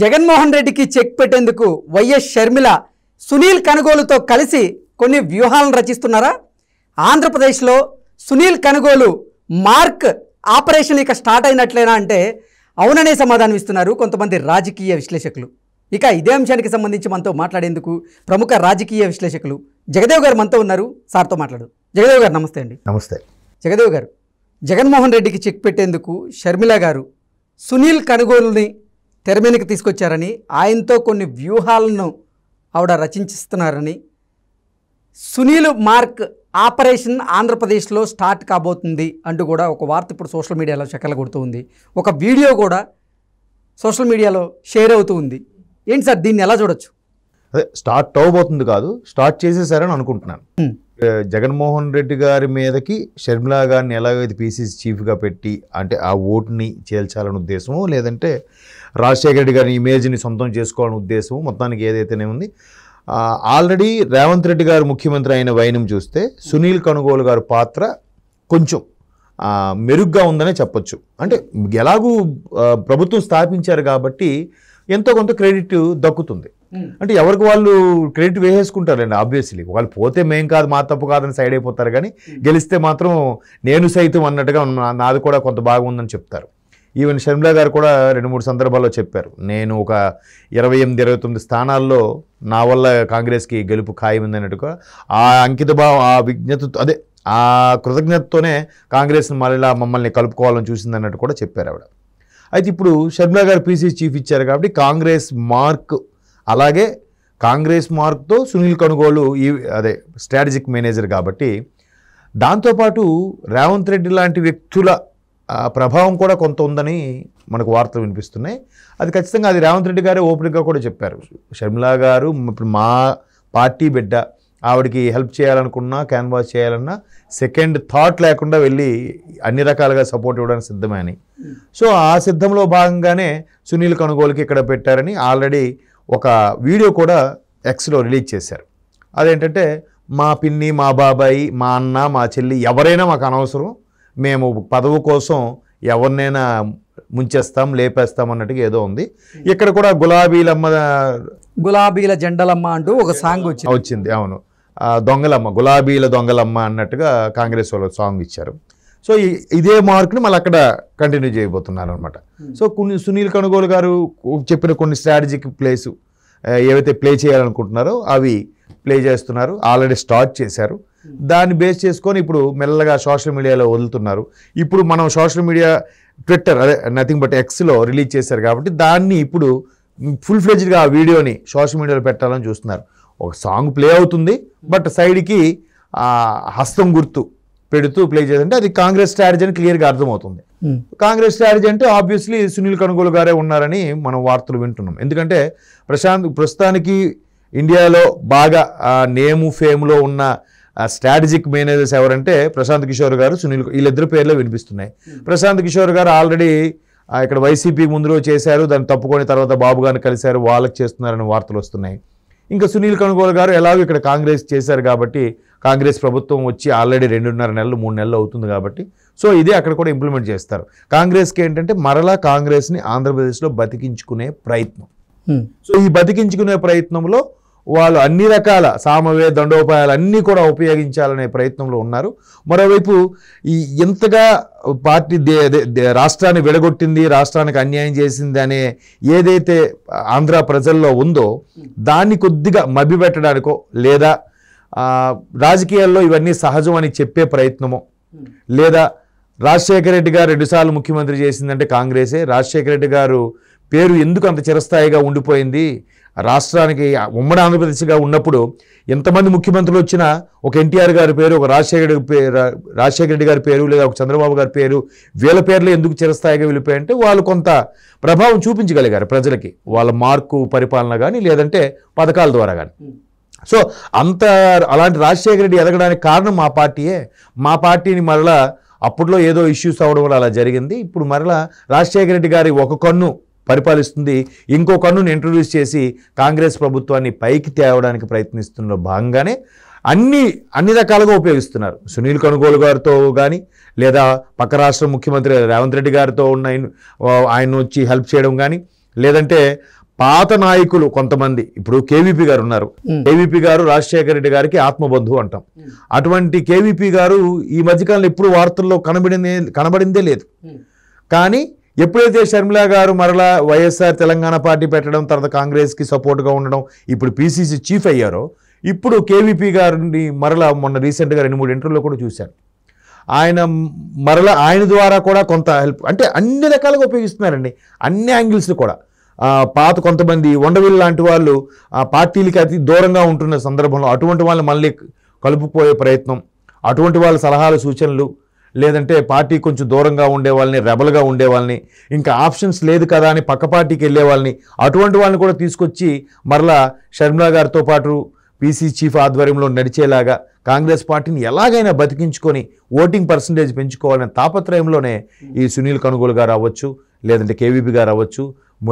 జగన్మోహన్ రెడ్డికి చెక్ పెట్టేందుకు వైఎస్ షర్మిల సునీల్ కనుగోలుతో కలిసి కొన్ని వ్యూహాలను రచిస్తున్నారా? ఆంధ్రప్రదేశ్లో సునీల్ కనుగోలు మార్క్ ఆపరేషన్ ఇక స్టార్ట్ అయినట్లేనా అంటే అవుననే సమాధానం ఇస్తున్నారు కొంతమంది రాజకీయ విశ్లేషకులు. ఇక ఇదే అంశానికి సంబంధించి మనతో మాట్లాడేందుకు ప్రముఖ రాజకీయ విశ్లేషకులు జగదేవ్ గారు మనతో ఉన్నారు. సార్తో మాట్లాడు. జగదేవ్ గారు నమస్తే అండి. నమస్తే. జగదేవ్ గారు, జగన్మోహన్ రెడ్డికి చెక్ పెట్టేందుకు షర్మిల గారు సునీల్ కనుగోలుని తెర మీదకి తీసుకొచ్చారని, ఆయనతో కొన్ని వ్యూహాలను ఆవిడ రచించిస్తున్నారని, సునీల్ మార్క్ ఆపరేషన్ ఆంధ్రప్రదేశ్లో స్టార్ట్ కాబోతుంది అంటూ కూడా ఒక వార్త ఇప్పుడు సోషల్ మీడియాలో చక్కర్లు కొడుతూ ఉంది. ఒక వీడియో కూడా సోషల్ మీడియాలో షేర్ అవుతూ ఉంది. ఏంటి సార్, దీన్ని ఎలా చూడొచ్చు? అదే స్టార్ట్ అవ్వబోతుంది కాదు, స్టార్ట్ చేసేసారని అనుకుంటున్నాను. జగన్మోహన్ రెడ్డి గారి మీదకి షర్మిలా గారిని ఎలాగైతే పీసీసీ చీఫ్గా పెట్టి అంటే ఆ ఓటుని చేల్చాలనే ఉద్దేశము, లేదంటే రాజశేఖర రెడ్డి గారి ఇమేజ్ని సొంతం చేసుకోవాలనే ఉద్దేశము, మొత్తానికి ఏదైతేనే ఉంది. ఆల్రెడీ రేవంత్ రెడ్డి గారు ముఖ్యమంత్రి అయిన వైనం చూస్తే సునీల్ కనుగోలు గారి పాత్ర కొంచెం మెరుగ్గా ఉందనే చెప్పొచ్చు. అంటే ఎలాగూ ప్రభుత్వం స్థాపించారు కాబట్టి ఎంతో కొంత క్రెడిట్ దక్కుతుంది. అంటే ఎవరికి వాళ్ళు క్రెడిట్ వేసేసుకుంటారండి. ఆబ్వియస్లీ వాళ్ళు పోతే మేం కాదు, మా తప్పు కాదని సైడ్ అయిపోతారు, కానీ గెలిస్తే మాత్రం నేను సైతం అన్నట్టుగా నాది కూడా కొంత బాగుందని చెప్తారు. ఈవెన్ షర్మిలా గారు కూడా 2-3 సందర్భాల్లో చెప్పారు, నేను ఒక 28-29 స్థానాల్లో నా వల్ల కాంగ్రెస్కి గెలుపు ఖాయమైంది అన్నట్టుగా. ఆ అంకితభావం, ఆ విజ్ఞత, అదే ఆ కృతజ్ఞతతోనే కాంగ్రెస్ మమ్మల్ని కలుపుకోవాలని చూసింది అన్నట్టు కూడా చెప్పారు ఆవిడ. అయితే ఇప్పుడు షర్మిలా గారు పీసీసీ చీఫ్ ఇచ్చారు కాబట్టి కాంగ్రెస్ మార్క్, అలాగే కాంగ్రెస్ మార్క్తో సునీల్ కనుగోలు అదే స్ట్రాటజిక్ మేనేజర్ కాబట్టి, దాంతోపాటు రేవంత్ రెడ్డి లాంటి వ్యక్తుల ప్రభావం కూడా కొంత ఉందని మనకు వార్తలు వినిపిస్తున్నాయి. అది ఖచ్చితంగా అది రేవంత్ రెడ్డి గారే ఓపెన్గా కూడా చెప్పారు. షర్మిలా గారు ఇప్పుడు మా పార్టీ బిడ్డ, ఆవిడకి హెల్ప్ చేయాలనుకున్నా, క్యాన్వాస్ చేయాలన్నా సెకండ్ థాట్ లేకుండా వెళ్ళి అన్ని రకాలుగా సపోర్ట్ ఇవ్వడానికి సిద్ధమే అని. సో ఆ సిద్ధంలో భాగంగానే సునీల్ కనుగోలుకి ఇక్కడ పెట్టారని ఆల్రెడీ ఒక వీడియో కూడా ఎక్స్లో రిలీజ్ చేశారు. అదేంటంటే, మా పిన్ని, మా బాబాయి, మా అన్న, మా చెల్లి ఎవరైనా మాకు అనవసరం, మేము పదవి కోసం ఎవరినైనా ముంచేస్తాం, లేపేస్తాం అన్నట్టుగా ఏదో ఉంది. ఇక్కడ కూడా గులాబీల జెండలమ్మ అంటూ ఒక సాంగ్ వచ్చింది. అవును, దొంగలమ్మ, గులాబీల దొంగలమ్మ అన్నట్టుగా కాంగ్రెస్ వాళ్ళు సాంగ్ ఇచ్చారు. సో ఇదే మార్క్ని మళ్ళీ అక్కడ కంటిన్యూ చేయబోతున్నారు అనమాట. సో సునీల్ కనుగోలు గారు చెప్పిన కొన్ని స్ట్రాటజిక్ ప్లేస్ ఏవైతే ప్లే చేయాలనుకుంటున్నారో అవి ప్లే చేస్తున్నారు, ఆల్రెడీ స్టార్ట్ చేశారు. దాన్ని బేస్ చేసుకొని ఇప్పుడు మెల్లగా సోషల్ మీడియాలో వదులుతున్నారు. ఇప్పుడు మనం సోషల్ మీడియా, ట్విట్టర్, అదే నథింగ్ బట్ ఎక్స్లో రిలీజ్ చేశారు కాబట్టి దాన్ని ఇప్పుడు ఫుల్ ఫ్లెడ్జ్డ్గా ఆ వీడియోని సోషల్ మీడియాలో పెట్టాలని చూస్తున్నారు. ఒక సాంగ్ ప్లే అవుతుంది, బట్ సైడ్కి హస్తం గుర్తు పెడుతూ ప్లే చేయాలంటే అది కాంగ్రెస్ స్ట్రాటజీ అని క్లియర్గా అర్థమవుతుంది. కాంగ్రెస్ స్ట్రాటజీ అంటే ఆబ్వియస్లీ సునీల్ కనుగోలు గారే ఉన్నారని మనం వార్తలు వింటున్నాం. ఎందుకంటే ప్రస్తుతానికి ఇండియాలో బాగా నేము ఫేమ్లో ఉన్న స్ట్రాటజిక్ మేనేజర్స్ ఎవరంటే ప్రశాంత్ కిషోర్ గారు, సునీల్, వీళ్ళిద్దరు పేర్లే వినిపిస్తున్నాయి. ప్రశాంత్ కిషోర్ గారు ఆల్రెడీ ఇక్కడ వైసీపీ ముందు చేశారు, దాన్ని తప్పుకొని తర్వాత బాబు గారిని కలిశారు, వాళ్ళకి చేస్తున్నారని వార్తలు వస్తున్నాయి. ఇంకా సునీల్ కనుగోలు గారు ఎలాగో ఇక్కడ కాంగ్రెస్ చేశారు కాబట్టి, కాంగ్రెస్ ప్రభుత్వం వచ్చి ఆల్రెడీ 2.5 నెలలు 3 నెలలు అవుతుంది కాబట్టి, సో ఇదే అక్కడ కూడా ఇంప్లిమెంట్ చేస్తారు. కాంగ్రెస్కి ఏంటంటే మరలా కాంగ్రెస్ని ఆంధ్రప్రదేశ్లో బతికించుకునే ప్రయత్నం. సో ఈ బతికించుకునే ప్రయత్నంలో వాళ్ళు అన్ని రకాల సామవేద దండోపాయాలు అన్నీ కూడా ఉపయోగించాలనే ప్రయత్నంలో ఉన్నారు. మరోవైపు ఈ ఎంతగా పార్టీ రాష్ట్రాన్ని విడగొట్టింది, రాష్ట్రానికి అన్యాయం చేసింది అనే ఏదైతే ఆంధ్ర ప్రజల్లో ఉందో దాన్ని కొద్దిగా మభ్యపెట్టడానికో, లేదా రాజకీయాల్లో ఇవన్నీ సహజం అని చెప్పే ప్రయత్నమో, లేదా రాజశేఖర రెడ్డి గారు 2 సార్లు ముఖ్యమంత్రి చేసిందంటే కాంగ్రెసే, రాజశేఖర రెడ్డి గారు పేరు ఎందుకు అంత చిరస్థాయిగా ఉండిపోయింది, రాష్ట్రానికి ఉమ్మడి ఆంధ్రప్రదేశ్గా ఉన్నప్పుడు ఎంతమంది ముఖ్యమంత్రులు వచ్చినా ఒక ఎన్టీఆర్ గారి పేరు, ఒక రాజశేఖర రెడ్డి గారి పేరు, లేదా ఒక చంద్రబాబు గారి పేరు, వీళ్ళ పేర్లు ఎందుకు చిరస్థాయిగా వెళ్ళిపోయాయంటే వాళ్ళు కొంత ప్రభావం చూపించగలిగారు ప్రజలకి, వాళ్ళ మార్కు పరిపాలన కానీ లేదంటే పథకాల ద్వారా కానీ. సో అలాంటి రాజశేఖర రెడ్డి ఎదగడానికి కారణం మా పార్టీయే. మా పార్టీని మరలా అప్పట్లో ఏదో ఇష్యూస్ అవ్వడం వల్ల అలా జరిగింది. ఇప్పుడు మరలా రాజశేఖర రెడ్డి గారి ఒక కన్ను పరిపాలిస్తుంది, ఇంకో కన్నును ఇంట్రడ్యూస్ చేసి కాంగ్రెస్ ప్రభుత్వాన్ని పైకి తేవడానికి ప్రయత్నిస్తున్న భాగంగానే అన్ని రకాలుగా ఉపయోగిస్తున్నారు. సునీల్ కనుగోలు గారితో కానీ, లేదా పక్క రాష్ట్ర ముఖ్యమంత్రి రేవంత్ రెడ్డి గారితో ఉన్న ఆయన వచ్చి హెల్ప్ చేయడం కానీ, లేదంటే పాత నాయకులు కొంతమంది, ఇప్పుడు కేవీపీ గారు ఉన్నారు. కేవీపీ గారు రాజశేఖర రెడ్డి గారికి ఆత్మబంధువు అంటాం. అటువంటి కేవీపీ గారు ఈ మధ్యకాలంలో ఎప్పుడు వార్తల్లో కనబడిందే లేదు. కానీ ఎప్పుడైతే షర్మిల గారు మరలా వైఎస్ఆర్ తెలంగాణ పార్టీ పెట్టడం, తర్వాత కాంగ్రెస్కి సపోర్ట్గా ఉండడం, ఇప్పుడు పీసీసీ చీఫ్ అయ్యారో, ఇప్పుడు కేవీపీ గారిని మరలా మొన్న రీసెంట్గా 2-3 ఇంటర్వ్యూలో కూడా చూశాను. ఆయన ద్వారా కూడా కొంత హెల్ప్, అంటే అన్ని రకాలుగా ఉపయోగిస్తున్నారండి, అన్ని యాంగిల్స్ కూడా. పాత కొంతమంది ఉండవిల్ లాంటి వాళ్ళు పార్టీలకి అతి దూరంగా ఉంటున్న సందర్భంలో అటువంటి వాళ్ళని మళ్ళీ కలుపుకోయే ప్రయత్నం, అటువంటి వాళ్ళ సలహాలు సూచనలు, లేదంటే పార్టీ కొంచెం దూరంగా ఉండే వాళ్ళని, రెబల్గా ఉండే వాళ్ళని, ఇంకా ఆప్షన్స్ లేదు కదా అని పక్క పార్టీకి వెళ్ళే వాళ్ళని, అటువంటి వాళ్ళని కూడా తీసుకొచ్చి మరలా షర్మిల గారితో పాటు పీసీ చీఫ్ ఆధ్వర్యంలో నడిచేలాగా కాంగ్రెస్ పార్టీని ఎలాగైనా బతికించుకొని ఓటింగ్ పర్సంటేజ్ పెంచుకోవాలనే తాపత్రయంలోనే ఈ సునీల్ కనుగోలు గారు అవ్వచ్చు, లేదంటే కేవీపీ గారు అవ్వచ్చు,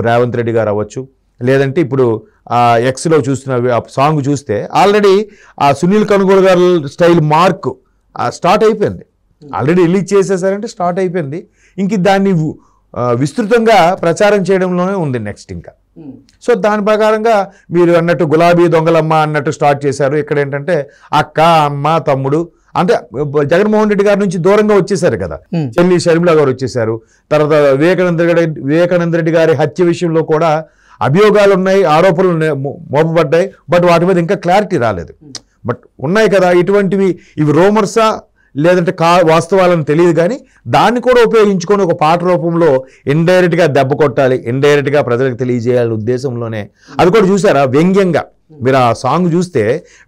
రేవంత్ రెడ్డి గారు అవ్వచ్చు, లేదంటే ఇప్పుడు ఎక్స్లో చూస్తున్న సాంగ్ చూస్తే ఆల్రెడీ ఆ సునీల్ కనుగోలు గారు స్టైల్ మార్క్ స్టార్ట్ అయిపోయింది. ఆల్రెడీ రిలీజ్ చేసేసారంటే స్టార్ట్ అయిపోయింది. ఇంక దాన్ని విస్తృతంగా ప్రచారం చేయడంలోనే ఉంది నెక్స్ట్ ఇంకా. సో దాని ప్రకారంగా మీరు అన్నట్టు గులాబీ దొంగలమ్మ అన్నట్టు స్టార్ట్ చేశారు. ఇక్కడ ఏంటంటే అక్క, అమ్మ, తమ్ముడు, అంటే జగన్మోహన్ రెడ్డి గారి నుంచి దూరంగా వచ్చేసారు కదా, చెల్లి షర్మిల గారు వచ్చేసారు. తర్వాత వివేకానంద రెడ్డి గారి హత్య విషయంలో కూడా అభియోగాలు ఉన్నాయి, ఆరోపణలు మోపబడ్డాయి, బట్ వాటి మీద ఇంకా క్లారిటీ రాలేదు. బట్ ఉన్నాయి కదా ఇటువంటివి, ఇవి రూమర్సా లేదంటే వాస్తవాలని తెలియదు, కానీ దాన్ని కూడా ఉపయోగించుకొని ఒక పాట రూపంలో ఇండైరెక్ట్గా దెబ్బ కొట్టాలి, ఇండైరెక్ట్గా ప్రజలకు తెలియజేయాలనే ఉద్దేశంలోనే. అది కూడా చూసారా వ్యంగ్యంగా, మీరు ఆ సాంగ్ చూస్తే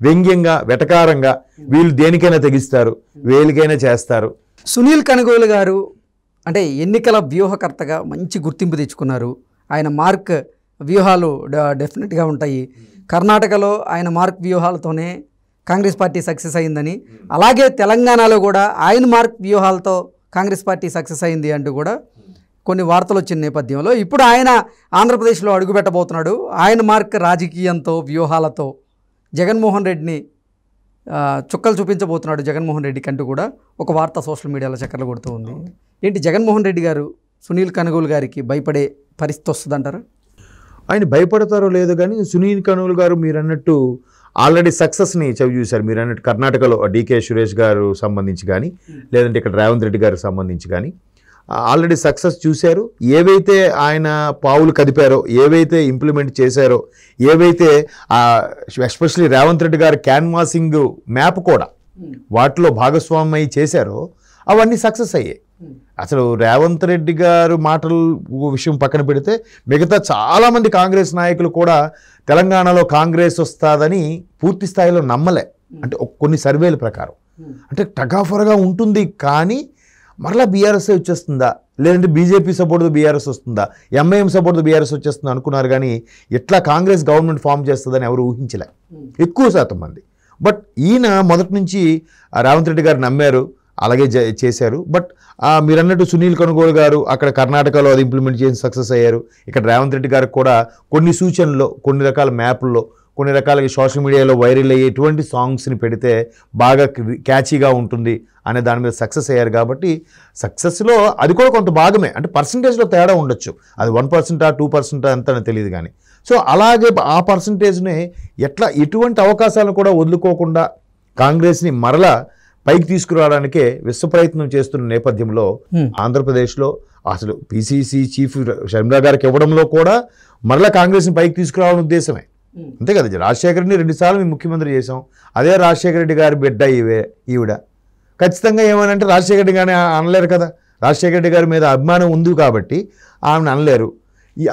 వ్యంగ్యంగా, వెటకారంగా, వీళ్ళు దేనికైనా తెగిస్తారు, వేలికైనా చేస్తారు. సునీల్ కనుగోలు గారు అంటే ఎన్నికల వ్యూహకర్తగా మంచి గుర్తింపు తెచ్చుకున్నారు. ఆయన మార్క్ వ్యూహాలు డెఫినెట్గా ఉంటాయి. కర్ణాటకలో ఆయన మార్క్ వ్యూహాలతోనే కాంగ్రెస్ పార్టీ సక్సెస్ అయిందని, అలాగే తెలంగాణలో కూడా ఆయన మార్క్ వ్యూహాలతో కాంగ్రెస్ పార్టీ సక్సెస్ అయింది అంటూ కూడా కొన్ని వార్తలు వచ్చిన నేపథ్యంలో ఇప్పుడు ఆయన ఆంధ్రప్రదేశ్లో అడుగుపెట్టబోతున్నాడు. ఆయన మార్క్ రాజకీయంతో, వ్యూహాలతో జగన్మోహన్ రెడ్డిని చుక్కలు చూపించబోతున్నాడు జగన్మోహన్ రెడ్డికి అంటూ కూడా ఒక వార్త సోషల్ మీడియాలో చక్కర్లు కొడుతూ ఉంది. ఏంటి జగన్మోహన్ రెడ్డి గారు సునీల్ కనుగోలు గారికి భయపడే పరిస్థితి వస్తుందంటారా? ఆయన భయపడతారో లేదో కానీ సునీల్ కనుగోలు గారు మీరు అన్నట్టు ఆల్రెడీ సక్సెస్ని చవి చూశారు. మీరు అన్నట్టు కర్ణాటకలో డీకే సురేష్ గారు సంబంధించి కానీ, లేదంటే ఇక్కడ రేవంత్ రెడ్డి గారికి సంబంధించి కానీ ఆల్రెడీ సక్సెస్ చూశారు. ఏవైతే ఆయన పావులు కదిపారో, ఏవైతే ఇంప్లిమెంట్ చేశారో, ఏవైతే ఎస్పెషలీ రేవంత్ రెడ్డి గారు క్యాన్వాసింగ్ మ్యాప్ కూడా వాటిలో భాగస్వామ్యం చేశారో అవన్నీ సక్సెస్ అయ్యాయి. అసలు రేవంత్ రెడ్డి గారు మాటల విషయం పక్కన పెడితే మిగతా చాలామంది కాంగ్రెస్ నాయకులు కూడా తెలంగాణలో కాంగ్రెస్ వస్తుందని పూర్తి స్థాయిలో నమ్మలే. అంటే కొన్ని సర్వేల ప్రకారం అంటే టగాఫర్గా ఉంటుంది, కానీ మరలా బీఆర్ఎస్ వచ్చేస్తుందా, లేదంటే బీజేపీ సపోర్ట్తో బీఆర్ఎస్ వస్తుందా, ఎంఐఎం సపోర్ట్తో బీఆర్ఎస్ వచ్చేస్తుందా అనుకున్నారు, కానీ ఎట్లా కాంగ్రెస్ గవర్నమెంట్ ఫామ్ చేస్తుందని ఎవరు ఊహించలే ఎక్కువ శాతం మంది. బట్ ఈయన మొదటి నుంచి రేవంత్ రెడ్డి గారు నమ్మారు, అలాగే చేశారు. బట్ మీరు అన్నట్టు సునీల్ కనుగోలు గారు అక్కడ కర్ణాటకలో అది ఇంప్లిమెంట్ చేసి సక్సెస్ అయ్యారు. ఇక్కడ రేవంత్ రెడ్డి గారికి కూడా కొన్ని సూచనల్లో, కొన్ని రకాల మ్యాప్ల్లో, కొన్ని రకాలుగా సోషల్ మీడియాలో వైరల్ అయ్యే ఎటువంటి సాంగ్స్ని పెడితే బాగా క్యాచీగా ఉంటుంది అనే దాని మీద సక్సెస్ అయ్యారు. కాబట్టి సక్సెస్లో అది కూడా కొంత భాగమే, అంటే పర్సంటేజ్లో తేడా ఉండొచ్చు, అది 1% 2% ఎంత అని తెలియదు కానీ. సో అలాగే ఆ పర్సంటేజ్ని ఎటువంటి అవకాశాలను కూడా వదులుకోకుండా కాంగ్రెస్ని మరలా పైకి తీసుకురావడానికే విశ్వప్రయత్నం చేస్తున్న నేపథ్యంలో ఆంధ్రప్రదేశ్లో అసలు పీసీసీ చీఫ్ షర్మిల గారికి ఇవ్వడంలో కూడా మరలా కాంగ్రెస్ని పైకి తీసుకురావాలని ఉద్దేశమే. అంతే కదా, రాజశేఖర రెడ్డిని 2 సార్లు మేము ముఖ్యమంత్రి చేసాం, అదే రాజశేఖర రెడ్డి గారి బిడ్డ ఈవిడ. ఖచ్చితంగా ఏమనంటే రాజశేఖర రెడ్డి గారిని అనలేరు కదా, రాజశేఖర రెడ్డి గారి మీద అభిమానం ఉంది కాబట్టి ఆమెను అనలేరు,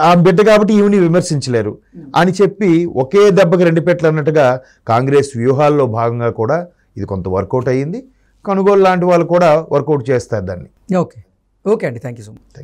ఆ బిడ్డ కాబట్టి ఈవిని విమర్శించలేరు అని చెప్పి ఒకే దెబ్బకి 2 పెట్లు అన్నట్టుగా కాంగ్రెస్ వ్యూహాల్లో భాగంగా కూడా ఇది కొంత వర్కౌట్ అయ్యింది. కనుగోలు లాంటి వాళ్ళు కూడా వర్కౌట్ చేస్తారు దాన్ని. ఓకే అండి, థ్యాంక్ యూ సో మచ్.